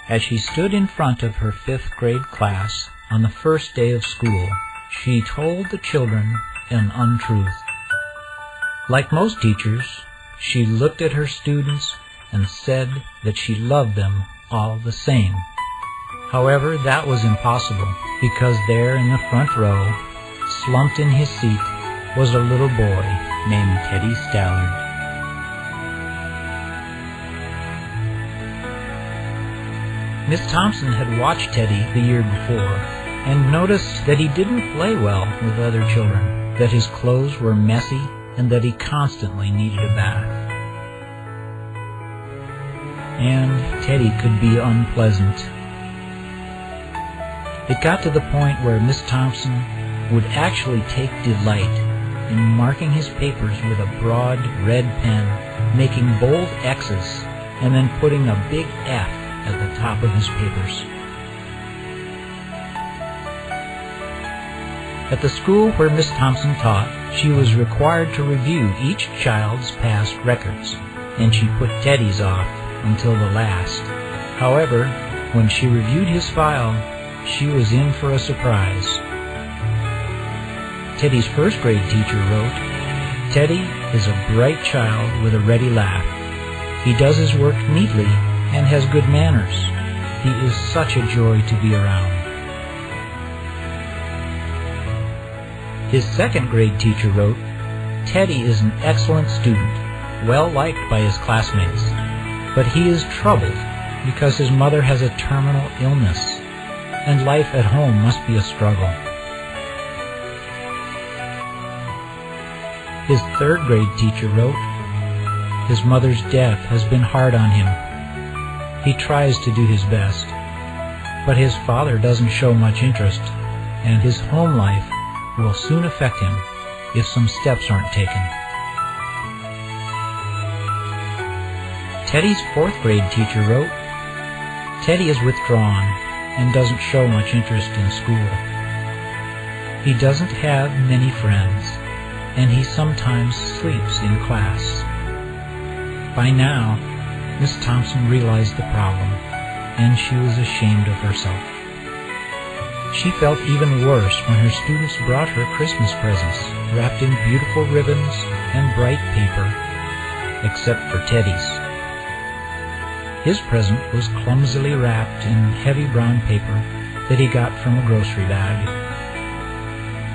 As she stood in front of her 5th grade class on the first day of school, she told the children an untruth. Like most teachers, she looked at her students and said that she loved them all the same. However, that was impossible, because there in the front row, slumped in his seat, was a little boy named Teddy Stallard. Miss Thompson had watched Teddy the year before and noticed that he didn't play well with other children, that his clothes were messy, and that he constantly needed a bath. And Teddy could be unpleasant. It got to the point where Miss Thompson would actually take delight in marking his papers with a broad red pen, making bold X's, and then putting a big F at the top of his papers. At the school where Miss Thompson taught, she was required to review each child's past records, and she put Teddy's off until the last. However, when she reviewed his file, she was in for a surprise. Teddy's 1st grade teacher wrote, "Teddy is a bright child with a ready laugh. He does his work neatly and has good manners. He is such a joy to be around." His 2nd grade teacher wrote, "Teddy is an excellent student, well liked by his classmates, but he is troubled because his mother has a terminal illness, and life at home must be a struggle." His 3rd grade teacher wrote, "His mother's death has been hard on him. He tries to do his best, but his father doesn't show much interest, and his home life will soon affect him if some steps aren't taken." Teddy's 4th grade teacher wrote, "Teddy is withdrawn and doesn't show much interest in school. He doesn't have many friends, and he sometimes sleeps in class." By now, Miss Thompson realized the problem, and she was ashamed of herself. She felt even worse when her students brought her Christmas presents, wrapped in beautiful ribbons and bright paper, except for Teddy's. His present was clumsily wrapped in heavy brown paper that he got from a grocery bag.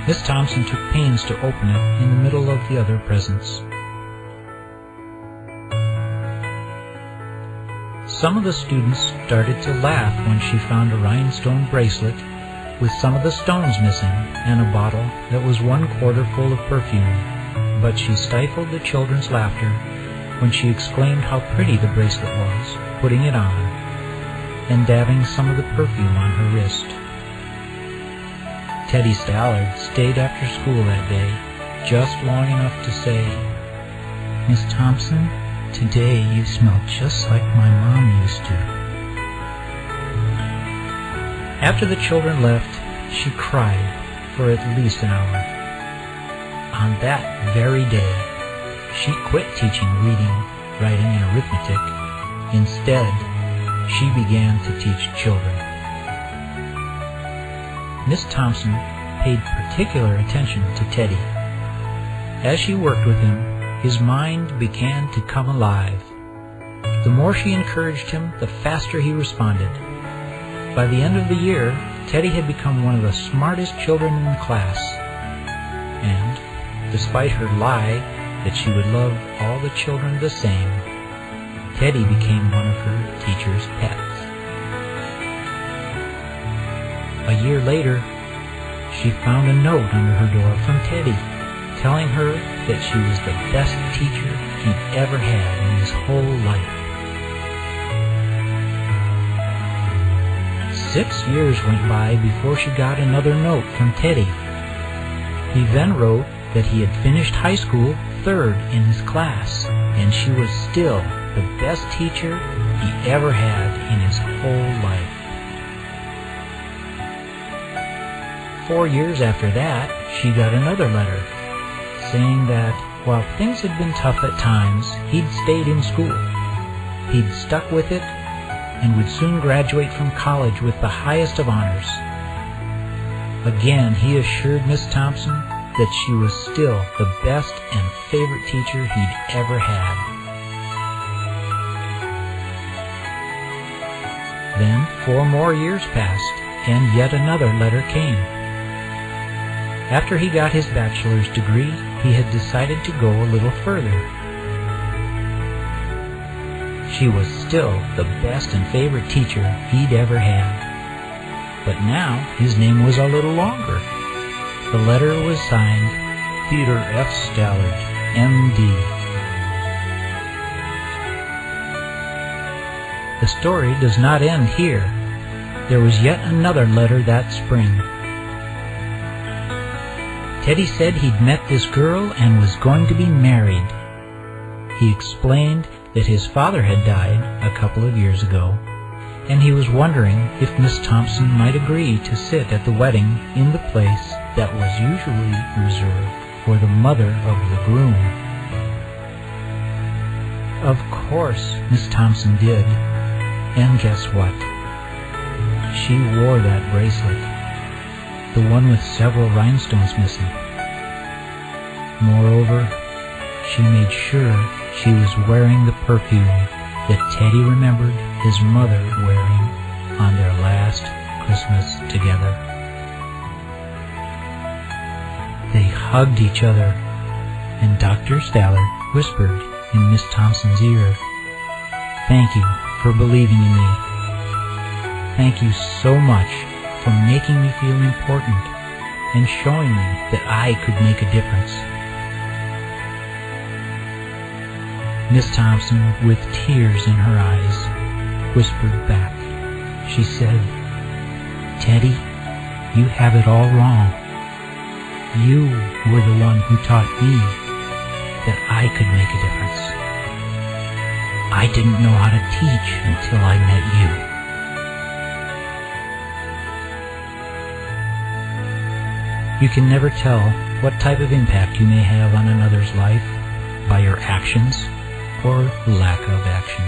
Miss Thompson took pains to open it in the middle of the other presents. Some of the students started to laugh when she found a rhinestone bracelet with some of the stones missing and a bottle that was 1/4 full of perfume, but she stifled the children's laughter when she exclaimed how pretty the bracelet was, putting it on and dabbing some of the perfume on her wrist. Teddy Stallard stayed after school that day, just long enough to say, "Miss Thompson, today you smell just like my mom used to." After the children left, she cried for at least an hour. On that very day, she quit teaching reading, writing, and arithmetic. Instead, she began to teach children. Miss Thompson paid particular attention to Teddy. As she worked with him, his mind began to come alive. The more she encouraged him, the faster he responded. By the end of the year, Teddy had become one of the smartest children in the class. And, despite her lie that she would love all the children the same, Teddy became one of her teacher's pets. A year later, she found a note under her door from Teddy, telling her that she was the best teacher he'd ever had in his whole life. 6 years went by before she got another note from Teddy. He then wrote that he had finished high school 3rd in his class, and she was still the best teacher he ever had in his whole life. 4 years after that, she got another letter, saying that while things had been tough at times, he'd stayed in school. He'd stuck with it, and would soon graduate from college with the highest of honors. Again, he assured Miss Thompson that she was still the best and favorite teacher he'd ever had. Then 4 more years passed, and yet another letter came. After he got his bachelor's degree, he had decided to go a little further. She was still the best and favorite teacher he'd ever had. But now his name was a little longer. The letter was signed Peter F. Stallard, M.D. The story does not end here. There was yet another letter that spring. Teddy said he'd met this girl and was going to be married. He explained that his father had died a couple of years ago, and he was wondering if Miss Thompson might agree to sit at the wedding in the place that was usually reserved for the mother of the groom. Of course, Miss Thompson did, and guess what? She wore that bracelet, the one with several rhinestones missing. Moreover, she made sure she was wearing the perfume that Teddy remembered his mother wearing on their last Christmas together. They hugged each other, and Dr. Stallard whispered in Miss Thompson's ear, "Thank you for believing in me. Thank you so much for making me feel important and showing me that I could make a difference." Miss Thompson, with tears in her eyes, whispered back. She said, "Teddy, you have it all wrong. You were the one who taught me that I could make a difference. I didn't know how to teach until I met you." You can never tell what type of impact you may have on another's life by your actions or lack of action.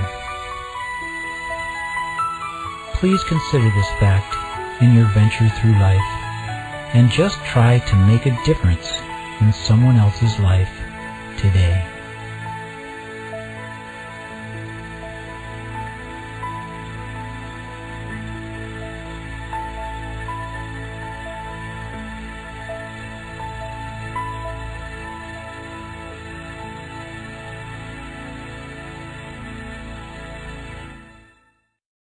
Please consider this fact in your venture through life, and just try to make a difference in someone else's life today.